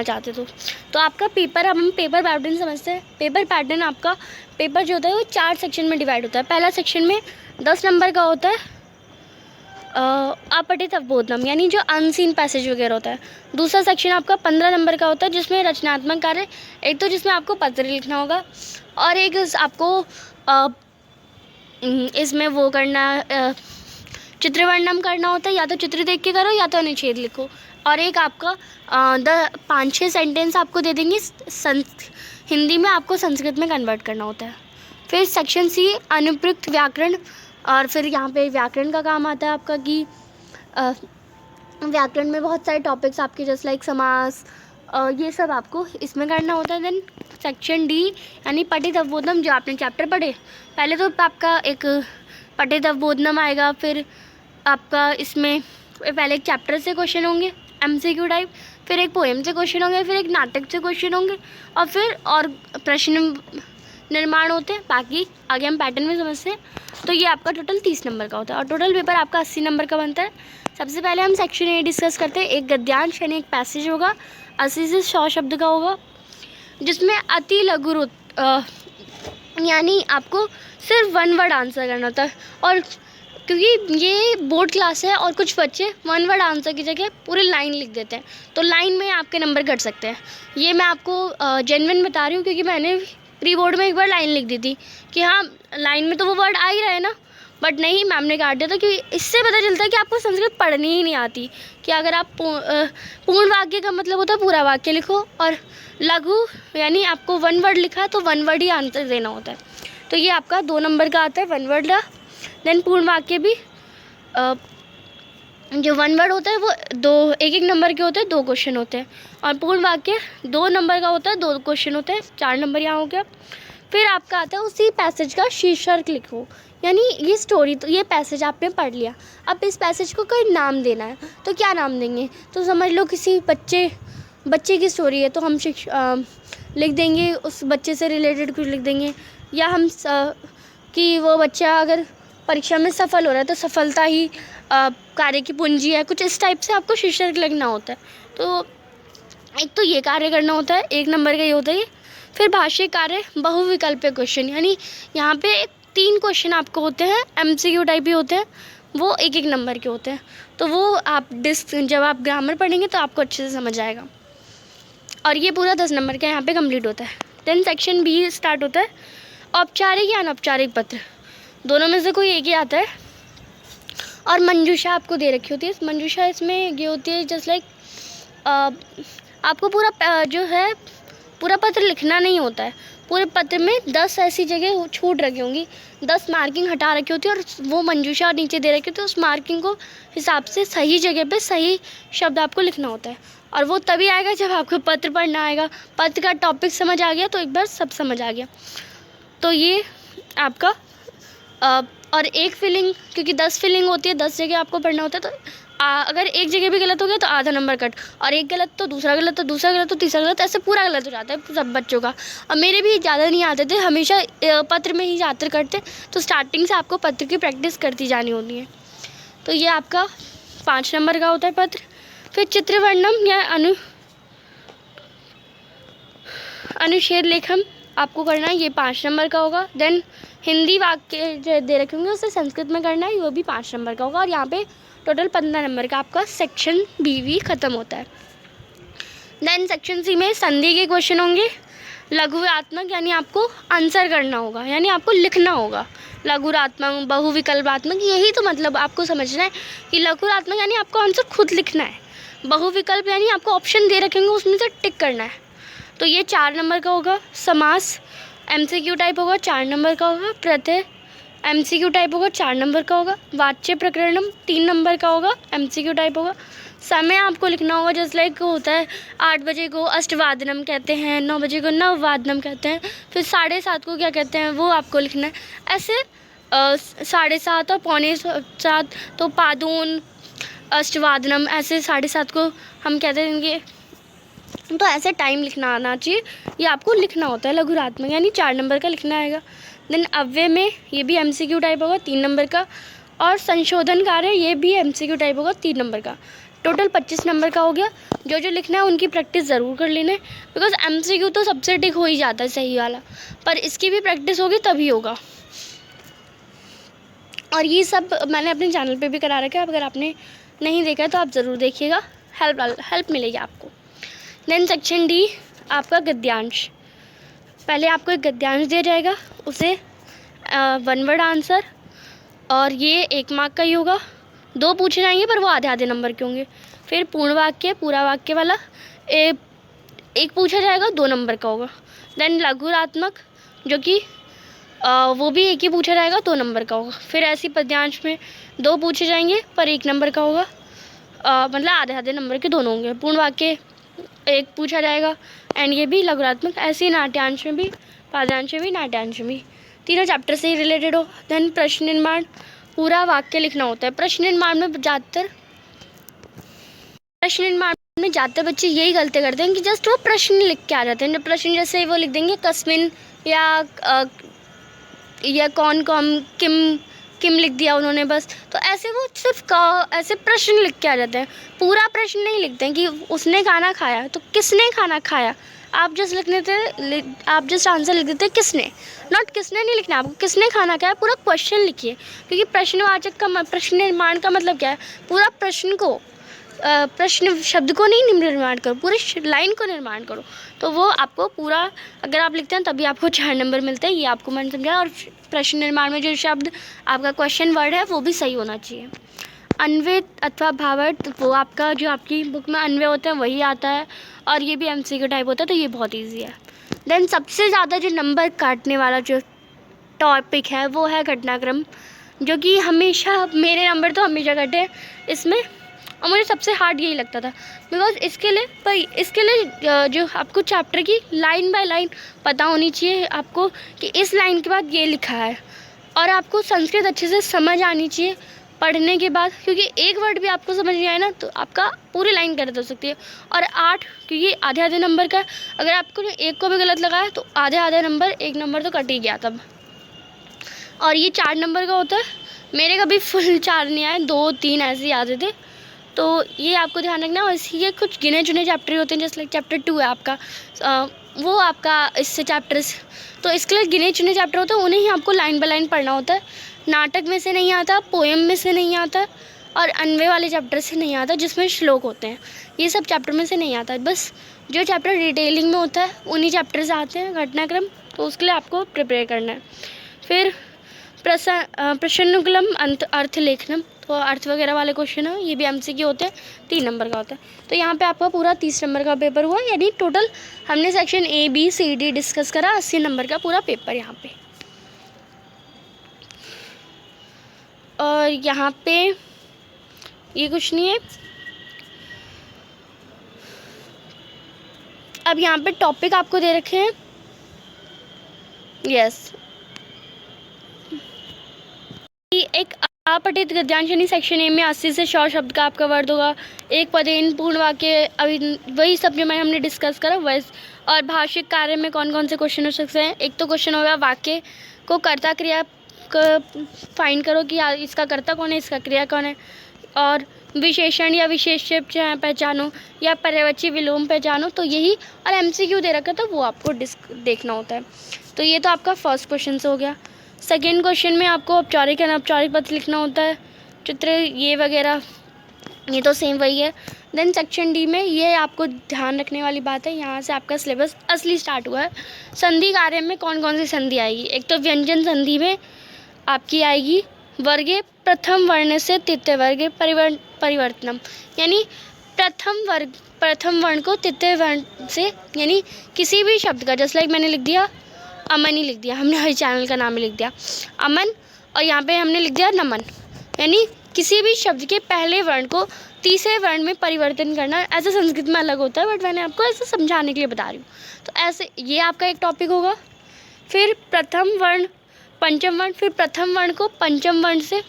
चाहते तो आपका पेपर, अब हम पेपर पैटर्न समझते हैं। पेपर पैटर्न आपका पेपर जो होता है वो 4 सेक्शन में डिवाइड होता है। पहला सेक्शन में 10 नंबर का होता है अपठित अवबोधनम, यानी जो अनसीन पैसेज वगैरह होता है। दूसरा सेक्शन आपका 15 नंबर का होता है जिसमें रचनात्मक कार्य, एक तो जिसमें आपको पत्र लिखना होगा और एक आपको इसमें वो करना चित्र वर्णन करना होता है, या तो चित्र देख के करो या तो अनुच्छेद लिखो। और एक आपका 5-6 सेंटेंस आपको दे देंगे हिंदी में, आपको संस्कृत में कन्वर्ट करना होता है। फिर सेक्शन सी अनुप्रयुक्त व्याकरण, और फिर यहाँ पे व्याकरण का काम आता है आपका कि व्याकरण में बहुत सारे टॉपिक्स आपके जस्ट लाइक समास, ये सब आपको इसमें करना होता है। देन सेक्शन डी यानी पठित अवबोधनम, जो आपने चैप्टर पढ़े, पहले तो आपका एक पठित अवबोधनम आएगा, फिर आपका इसमें पहले एक चैप्टर से क्वेश्चन होंगे एमसीक्यू टाइप, फिर एक पोएम से क्वेश्चन होंगे, फिर एक नाटक से क्वेश्चन होंगे, और फिर और प्रश्न निर्माण होते हैं। बाकी आगे हम पैटर्न में समझते हैं। तो ये आपका टोटल 30 नंबर का होता है और टोटल पेपर आपका 80 नंबर का बनता है। सबसे पहले हम सेक्शन ए डिस्कस करते हैं। एक गद्यांश यानी एक पैसेज होगा 80 से 100 शब्द का होगा, जिसमें अति लघु यानी आपको सिर्फ 1 वर्ड आंसर करना होता है। और क्योंकि ये बोर्ड क्लास है और कुछ बच्चे 1 वर्ड आंसर की जगह पूरी लाइन लिख देते हैं, तो लाइन में आपके नंबर घट सकते हैं। ये मैं आपको जेन्युइन बता रही हूँ, क्योंकि मैंने प्री बोर्ड में एक बार लाइन लिख दी थी कि हाँ लाइन में तो वो वर्ड आ ही रहा है ना, बट नहीं, मैम ने काट दिया था। क्योंकि इससे पता चलता है कि आपको संस्कृत पढ़नी ही नहीं आती। कि अगर आप पूर्ण वाक्य का मतलब होता है पूरा वाक्य लिखो, और लघु यानी आपको 1 वर्ड लिखा है तो 1 वर्ड ही आंसर देना होता है। तो ये आपका 2 नंबर का आता है 1 वर्ड का। देन पूर्ण वाक्य भी जो 1 वर्ड होता है वो 1-1 नंबर के होते हैं, 2 क्वेश्चन होते हैं। और पूर्ण वाक्य 2 नंबर का होता है, 2 क्वेश्चन होते हैं, 4 नंबर यहाँ हो गया। फिर आपका आता है उसी पैसेज का शीर्षक लिखो, यानी ये स्टोरी, तो ये पैसेज आपने पढ़ लिया, अब इस पैसेज को कोई नाम देना है तो क्या नाम देंगे। तो समझ लो किसी बच्चे की स्टोरी है तो हम लिख देंगे उस बच्चे से रिलेटेड कुछ लिख देंगे, या हम कि वो बच्चा अगर परीक्षा में सफल हो रहा है तो सफलता ही कार्य की पूंजी है, कुछ इस टाइप से आपको शीर्षक लिखना होता है। तो एक तो ये कार्य करना होता है, 1 नंबर का ये होता है। फिर भाष्य कार्य बहुविकल्पीय क्वेश्चन, यानी यहाँ पे 3 क्वेश्चन आपको होते हैं, एमसीक्यू टाइप ही होते हैं, वो 1-1 नंबर के होते हैं। तो वो आप जब आप ग्रामर पढ़ेंगे तो आपको अच्छे से समझ आएगा। और ये पूरा 10 नंबर का यहाँ पे कंप्लीट होता है। देन सेक्शन बी स्टार्ट होता है, औपचारिक या अनौपचारिक पत्र, दोनों में से कोई एक ही आता है। और मंजूषा आपको दे रखी होती है। मंजूषा इसमें ये होती है जस्ट लाइक आपको पूरा जो है पूरा पत्र लिखना नहीं होता है। पूरे पत्र में 10 ऐसी जगह छूट रखी होंगी, 10 मार्किंग हटा रखी होती है, और वो मंजूषा नीचे दे रखी होती है। उस मार्किंग को हिसाब से सही जगह पे सही शब्द आपको लिखना होता है। और वो तभी आएगा जब आपको पत्र पढ़ना आएगा, पत्र का टॉपिक समझ आ गया तो एक बार सब समझ आ गया। तो ये आपका और एक फिलिंग, क्योंकि 10 फिलिंग होती है, 10 जगह आपको पढ़ना होता है, तो अगर एक जगह भी गलत हो गया तो आधा नंबर कट, और एक गलत तो दूसरा गलत, तो दूसरा गलत तो तीसरा गलत, ऐसे पूरा गलत हो जाता है सब बच्चों का। और मेरे भी ज़्यादा नहीं आते थे, हमेशा पत्र में ही ज़्यादातर करते, तो स्टार्टिंग से आपको पत्र की प्रैक्टिस करती जानी होती है। तो ये आपका 5 नंबर का होता है पत्र। फिर चित्र वर्णन या अनुच्छेद लेखन आपको करना है, ये 5 नंबर का होगा। देन हिंदी वाक्य जो दे रखे होंगे उसे संस्कृत में करना है, वो भी 5 नंबर का होगा। और यहाँ पे टोटल 15 नंबर का आपका सेक्शन बी ख़त्म होता है। देन सेक्शन सी में संधि के क्वेश्चन होंगे, लघुवात्मक यानी आपको आंसर करना होगा, यानी आपको लिखना होगा। लघुरात्मक, बहुविकल्पात्मक, यही तो मतलब आपको समझना है कि लघुरात्मक यानी आपको आंसर खुद लिखना है, बहुविकल्प यानी आपको ऑप्शन दे रखेंगे उसमें से टिक करना है। तो ये 4 नंबर का होगा। समास एमसीक्यू टाइप होगा, 4 नंबर का होगा। प्रत्यय एमसीक्यू टाइप होगा, 4 नंबर का होगा। वाच्य प्रकरणम 3 नंबर का होगा, एमसीक्यू टाइप होगा। समय आपको लिखना होगा, जस्ट लाइक होता है 8 बजे को अष्टवादनम कहते हैं, 9 बजे को नववादनम कहते हैं, फिर 7:30 को क्या कहते हैं वो आपको लिखना है। ऐसे 7:30 और 7:45 तो पादून अष्टवादनम, ऐसे 7:30 को हम कहते हैं। तो ऐसे टाइम लिखना आना चाहिए, ये आपको लिखना होता है लघुरात्मक, यानी 4 नंबर का लिखना आएगा। देन अव्यय में ये भी एमसीक्यू टाइप होगा, 3 नंबर का। और संशोधन कार्य ये भी एमसीक्यू टाइप होगा, 3 नंबर का। टोटल 25 नंबर का हो गया। जो जो लिखना है उनकी प्रैक्टिस ज़रूर कर लेना है, बिकॉज MCQ तो सबसे टिक हो ही जाता है सही वाला, पर इसकी भी प्रैक्टिस होगी तभी होगा। और ये सब मैंने अपने चैनल पे भी करा रखा है, अगर आपने नहीं देखा है तो आप ज़रूर देखिएगा, हेल्प मिलेगी आपको। देन सेक्शन डी आपका गद्यांश। पहले आपको एक गद्यांश दिया जाएगा, उसे 1 वर्ड आंसर, और ये 1 मार्क का ही होगा। 2 पूछे जाएंगे पर वो आधे आधे नंबर के होंगे। फिर पूर्ण वाक्य, पूरा वाक्य वाला एक पूछा जाएगा, 2 नंबर का होगा। देन लघुरात्मक, जो कि वो भी एक ही पूछा जाएगा, 2 नंबर का होगा। फिर ऐसी पद्यांश में 2 पूछे जाएंगे पर 1 नंबर का होगा, मतलब आधे आधे नंबर के दोनों होंगे। पूर्ण वाक्य 1 पूछा जाएगा, एंड ये भी लघुरात्मक। ऐसे ही नाट्यांश में भी, पद्यांश में भी, नाट्यांश में भी, तीनों चैप्टर से ही रिलेटेड हो। देन प्रश्न निर्माण, पूरा वाक्य लिखना होता है। प्रश्न निर्माण में ज़्यादातर बच्चे यही गलती करते हैं कि जस्ट वो प्रश्न लिख के आ जाते हैं। प्रश्न जैसे वो लिख देंगे कस्मिन, या कौन कौन किम लिख दिया उन्होंने बस, तो ऐसे वो सिर्फ ऐसे प्रश्न लिख के आ जाते हैं। पूरा प्रश्न नहीं लिखते हैं कि उसने खाना खाया, तो किसने खाना खाया। आप जस्ट आंसर लिख देते हैं किसने, नॉट किसने नहीं लिखना आपको, किसने खाना खाया, पूरा क्वेश्चन लिखिए। क्योंकि प्रश्नवाचक का प्रश्न निर्माण का मतलब क्या है, पूरा प्रश्न को, प्रश्न शब्द को नहीं निर्माण करो, पूरे लाइन को निर्माण करो। तो वो आपको पूरा अगर आप लिखते हैं तभी आपको 4 नंबर मिलते हैं, ये आपको मैंने समझाया। और प्रश्न निर्माण में जो शब्द आपका क्वेश्चन वर्ड है वो भी सही होना चाहिए। अन्वय अथवा भावार्थ, वो आपका जो आपकी बुक में अन्वय होता है वही आता है, और ये भी MCQ टाइप होता है, तो ये बहुत ईजी है। देन सबसे ज़्यादा जो नंबर काटने वाला जो टॉपिक है वो है घटनाक्रम, जो कि हमेशा मेरे नंबर तो हमेशा कटे इसमें, और मुझे सबसे हार्ड यही लगता था। बिकॉज इसके लिए जो आपको चैप्टर की लाइन बाय लाइन पता होनी चाहिए आपको कि इस लाइन के बाद ये लिखा है, और आपको संस्कृत अच्छे से समझ आनी चाहिए पढ़ने के बाद, क्योंकि एक वर्ड भी आपको समझ नहीं आए ना तो आपका पूरी लाइन गलत हो सकती है। और 8, क्योंकि आधे आधे नंबर का, अगर आपको एक को भी गलत लगा है तो आधे आधे नंबर, 1 नंबर तो कट ही गया तब। और ये 4 नंबर का होता है, मेरे कभी फुल 4 नहीं आए, 2 3 ऐसे ही आते थे, तो ये आपको ध्यान रखना। और ये कुछ गिने चुने चैप्टर होते हैं, जैसे लाइक चैप्टर 2 है आपका, वो आपका इससे चैप्टर, तो इसके लिए गिने चुने चैप्टर होते हैं, उन्हें ही आपको लाइन बाय लाइन पढ़ना होता है। नाटक में से नहीं आता, पोएम में से नहीं आता, और अन्वय वाले चैप्टर से नहीं आता जिसमें श्लोक होते हैं, ये सब चैप्टर में से नहीं आता। बस जो चैप्टर डिटेलिंग में होता है उन्हीं चैप्टर से आते हैं घटनाक्रम, तो उसके लिए आपको प्रिपेयर करना है। फिर प्रश्नानुक्रम अर्थ लेखनम, तो अर्थ वगैरह वाले क्वेश्चन है, ये भी MCQ होते हैं, 3 नंबर का होता है। तो यहाँ पे आपका पूरा 30 नंबर का पेपर हुआ, यानी टोटल हमने section A B C D discuss करा, 80 नंबर का पूरा पेपर यहाँ पे। और यहाँ पे ये कुछ नहीं है। अब यहाँ पे टॉपिक आपको दे रखे हैं, यस, एक अपठित गद्यांश यानी सेक्शन A में 80 से 100 शब्द का आपका वर्ड होगा। एक पदेन, पूर्ण वाक्य, अभी वही सब जो हमने डिस्कस करा वैसे। और भाषिक कार्य में कौन कौन से क्वेश्चन हो सकते हैं, एक तो क्वेश्चन होगा वाक्य को कर्ता क्रिया फाइंड करो कि इसका कर्ता कौन है, इसका क्रिया कौन है। और विशेषण या विशेष्य पहचानो, या पर्यायवाची विलोम पहचानो, तो यही। और MCQ दे रखा था वो आपको देखना होता है। तो ये तो आपका फर्स्ट क्वेश्चन से हो गया। सेकेंड क्वेश्चन में आपको औपचारिक अनौपचारिक पद लिखना होता है, चित्र ये वगैरह, ये तो सेम वही है। देन सेक्शन D में ये आपको ध्यान रखने वाली बात है, यहाँ से आपका सिलेबस असली स्टार्ट हुआ है। संधि कार्य में कौन कौन सी संधि आएगी, एक तो व्यंजन संधि में आपकी आएगी वर्गे प्रथम वर्ण से तृतीय वर्ग परिवर्तनम, यानी प्रथम वर्ण को तृतीय वर्ण से, यानी किसी भी शब्द का, जैसे लाइक मैंने लिख दिया अमन ही लिख दिया, हमने हर चैनल का नाम ही लिख दिया अमन, और यहाँ पे हमने लिख दिया नमन, यानी किसी भी शब्द के पहले वर्ण को तीसरे वर्ण में परिवर्तन करना। ऐसे संस्कृत में अलग होता है, बट मैंने आपको ऐसे समझाने के लिए बता रही हूँ। तो ऐसे ये आपका एक टॉपिक होगा। फिर प्रथम वर्ण पंचम वर्ण, फिर प्रथम वर्ण को पंचम वर्ण से,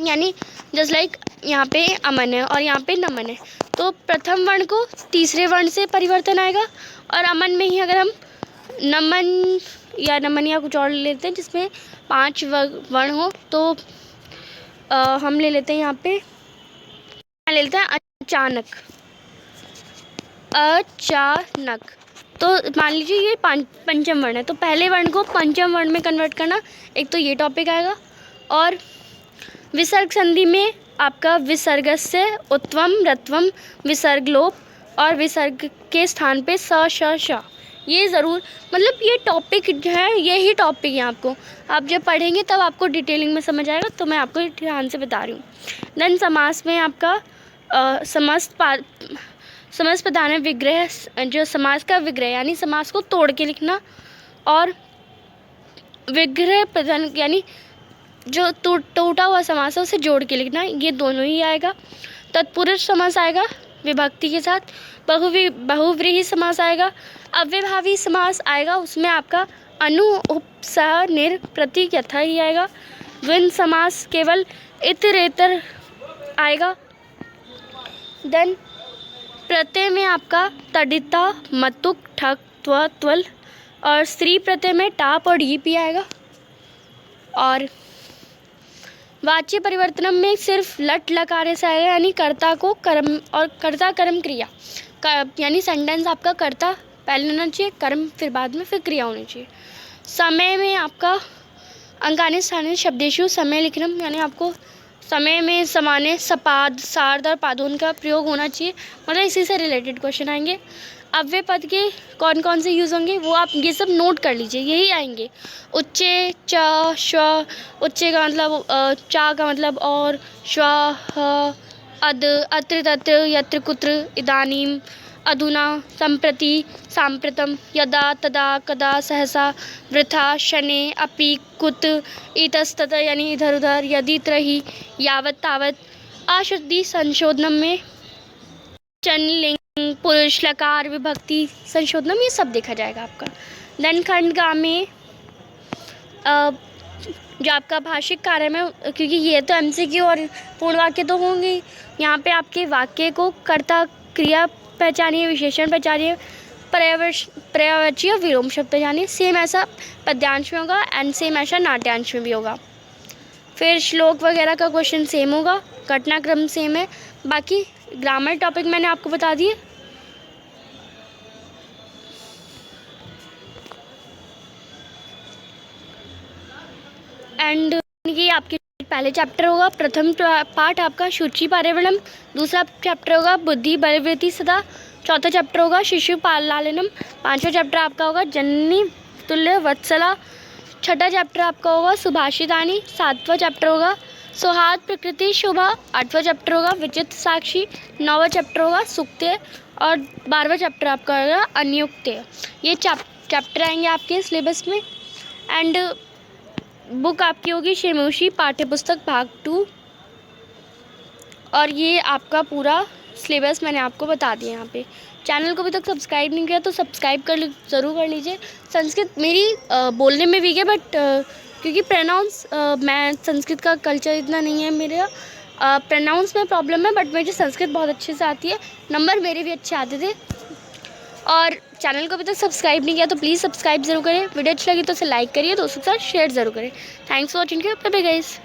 यानी जस्ट लाइक यहाँ पे अमन है और यहाँ पे नमन है, तो प्रथम वर्ण को तीसरे वर्ण से परिवर्तन आएगा। और अमन में ही अगर हम नमन या कुछ और लेते हैं जिसमें 5 वर्ण हो, तो हम ले लेते हैं यहाँ पे ले लेते हैं अचानक। अचानक, तो मान लीजिए ये पंचम वर्ण है, तो पहले वर्ण को पंचम वर्ण में कन्वर्ट करना, एक तो ये टॉपिक आएगा। और विसर्ग संधि में आपका विसर्गस्य उत्वम रत्वम विसर्ग लोप, और विसर्ग के स्थान पे स श श, ये ज़रूर, मतलब ये टॉपिक है, यही टॉपिक है आपको, आप जब पढ़ेंगे तब आपको डिटेलिंग में समझ आएगा, तो मैं आपको ध्यान से बता रही हूँ। देन समास में आपका समस्त प्रधान विग्रह, जो समास का विग्रह यानी समास को तोड़ के लिखना, और विग्रह प्रधान यानी जो टूटा हुआ समास है उसे जोड़ के लिखना, ये दोनों ही आएगा। तत्पुरुष समास आएगा विभक्ति के साथ, बहुव्रीहि समास आएगा, अव्ययभावी समास आएगा, उसमें आपका अनु उपसह निर प्रतीक यथा ही आएगा। द्वंद्व समास केवल इतरेतर आएगा। देन प्रत्यय में आपका तडिता मतुक ठक त्व त्वल, और स्त्री प्रत्यय में टाप और डीप ही आएगा। और वाच्य परिवर्तनम में सिर्फ लट लकार से आएगा, यानी कर्ता को कर्म और कर्ता कर्म क्रिया, यानी सेंटेंस आपका कर्ता पहले होना चाहिए, कर्म फिर बाद में, फिर क्रिया होनी चाहिए। समय में आपका अंकानि स्थानीय शब्देशु समय लिखनम, यानी आपको समय में समाने सपाद सार्ध और पादोन का प्रयोग होना चाहिए, मतलब इसी से रिलेटेड क्वेश्चन आएंगे। अव्यय पद के कौन कौन से यूज़ होंगे वो आप ये सब नोट कर लीजिए, यही आएंगे। उच्चे च श्व, उच्चे का मतलब चा का मतलब और, श्व ह अद अत्र तत्र यत्र कुत्र इदानीम अधुना संप्रति सांप्रतम यदा तदा कदा सहसा वृथा शने अपि कुत इतस्तत, यानी इधर उधर, यदि त्रही यावत तावत। अशुद्धि संशोधनम में चनलिंग पुरुष लकार विभक्ति संशोधनम, ये सब देखा जाएगा आपका। देन खंडगा में जो आपका भाषिक कार्य में, क्योंकि ये तो एमसीक्यू और पूर्ण वाक्य तो होंगे, यहाँ पे आपके वाक्य को कर्ता क्रिया पहचानिए, विशेषण पहचानिए, पर्यायवाची और विलोम शब्द पहचानिए। सेम ऐसा पद्यांश में होगा एंड सेम ऐसा नाट्यांश में भी होगा। फिर श्लोक वगैरह का क्वेश्चन सेम होगा, घटनाक्रम सेम है, बाकी ग्रामर टॉपिक मैंने आपको बता दिए। एंड ये आपके पहले चैप्टर होगा, प्रथम पार्ट आपका शुचि पर्यावरणम, दूसरा चैप्टर होगा बुद्धि बलवृत्ति सदा, चौथा चैप्टर होगा शिशु लालनम, पांचवा चैप्टर आपका होगा जननी तुल्य वत्सला, छठा चैप्टर आपका होगा सुभाषितानी, सातवां चैप्टर होगा सौहार्द प्रकृति शोभा, आठवां चैप्टर होगा विचित्र साक्षी, नौवां चैप्टर होगा सुक्त्य, और 12वां चैप्टर आपका होगा अनियुक्त्य। ये चैप्टर आएंगे आपके सिलेबस में। एंड बुक आपकी होगी शेमोशी पाठ्य पुस्तक भाग 2, और ये आपका पूरा सिलेबस मैंने आपको बता दिया। यहाँ पे चैनल को अभी तक सब्सक्राइब नहीं किया तो सब्सक्राइब ज़रूर कर लीजिए। संस्कृत मेरी बोलने में वीक है, बट क्योंकि प्रोनाउंस, मैं संस्कृत का कल्चर इतना नहीं है मेरा, प्रोनाउंस में प्रॉब्लम है, बट मुझे संस्कृत बहुत अच्छे से आती है, नंबर मेरे भी अच्छे आते थे। और चैनल को अभी तक सब्सक्राइब नहीं किया तो प्लीज़ सब्सक्राइब ज़रूर करें, वीडियो अच्छी लगी तो उसे लाइक करिए, दोस्तों के साथ शेयर ज़रूर करें। Thanks for watching, bye bye guys.